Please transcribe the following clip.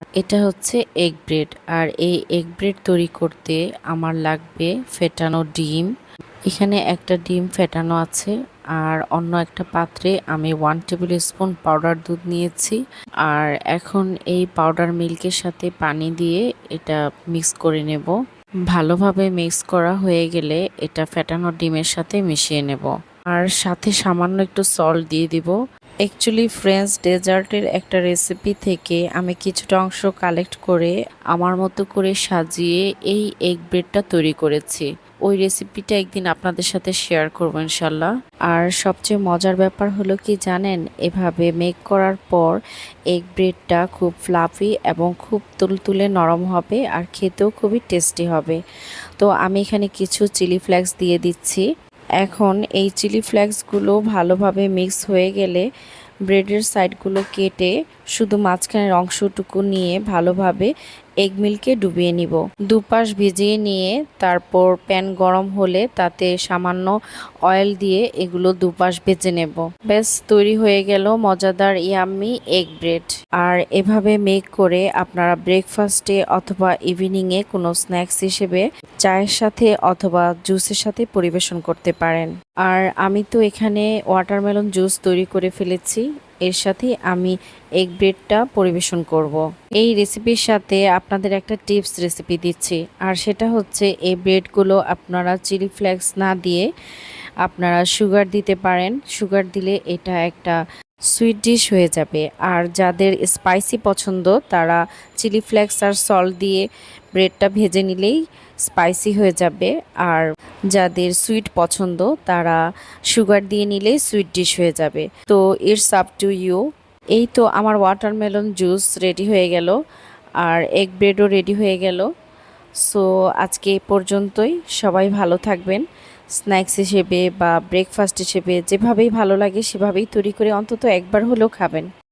এটা হচ্ছে egg bread. আর এই এগ ব্রেড তৈরি করতে আমার লাগবে ফেটানো ডিম। এখানে একটা ডিম ফেটানো আছে। আর অন্য একটা পাত্রে আমি 1 টেবিল স্পুন পাউডার দুধ নিয়েছি। আর এখন এই পাউডার মিল্কের সাথে পানি দিয়ে এটা মিক্স করে নেব। ভালোভাবে মিক্স করা হয়ে গেলে এটা ফেটানো ডিমের সাথে মিশিয়ে নেব। আর সাথে সামান্য একটু সল্ট দিয়ে দিব। অ্যাকচুয়ালি ফ্রেঞ্চ ডেজার্টের একটা রেসিপি থেকে আমি কিছুটা অংশ কালেক্ট করে আমার মতো করে সাজিয়ে এই এগ ব্রেডটা তৈরি করেছি। ওই রেসিপিটা একদিন আপনাদের সাথে শেয়ার করব ইনশাল্লাহ। আর সবচেয়ে মজার ব্যাপার হলো কি জানেন, এভাবে মেক করার পর এগ ব্রেডটা খুব ফ্লাফি এবং খুব তুলতুলে নরম হবে আর খেতেও খুবই টেস্টি হবে। তো আমি এখানে কিছু চিলি ফ্লেক্স দিয়ে দিচ্ছি। এখন এই চিলি ফ্লেক্সগুলো ভালোভাবে মিক্স হয়ে গেলে ব্রেডের সাইডগুলো কেটে শুধু মাঝখানের অংশটুকু নিয়ে ভালোভাবে এগ মিল্কে ডুবিয়ে নিব। দুপাশ ভিজিয়ে নিয়ে তারপর প্যান গরম হলে তাতে সামান্য অয়েল দিয়ে এগুলো দুপাশ ভেজে নেব। ব্যাস তৈরি হয়ে গেল মজাদার ইয়াম্মি এগ ব্রেড। আর এভাবে মেক করে আপনারা ব্রেকফাস্টে অথবা ইভিনিংয়ে কোনো স্ন্যাক্স হিসেবে চায়ের সাথে অথবা জুসের সাথে পরিবেশন করতে পারেন। আর আমি তো এখানে ওয়াটারমেলন জুস তৈরি করে ফেলেছি। এর সাথে আমি এগ ব্রেডটা পরিবেশন করব। এই রেসিপির সাথে আপনাদের একটা টিপস রেসিপি দিচ্ছি। আর সেটা হচ্ছে এই ব্রেডগুলো আপনারা চিলি ফ্লেক্স না দিয়ে আপনারা সুগার দিতে পারেন। সুগার দিলে এটা একটা সুইট ডিশ হয়ে যাবে। আর যাদের স্পাইসি পছন্দ তারা চিলি ফ্লেক্স আর সল্ট দিয়ে ব্রেডটা ভেজে নিলেই স্পাইসি হয়ে যাবে। আর যাদের সুইট পছন্দ তারা সুগার দিয়ে নিলেই সুইট ডিশ হয়ে যাবে। তো ইটস আপ টু ইউ। এই তো আমার ওয়াটারমেলন জুস রেডি হয়ে গেল আর এগ ব্রেডও রেডি হয়ে গেল। সো আজকে এই পর্যন্তই। সবাই ভালো থাকবেন। স্ন্যাক্স হিসেবে বা ব্রেকফাস্ট হিসেবে যেভাবেই ভালো লাগে সেভাবেই তৈরি করে অন্তত একবার হলেও খাবেন।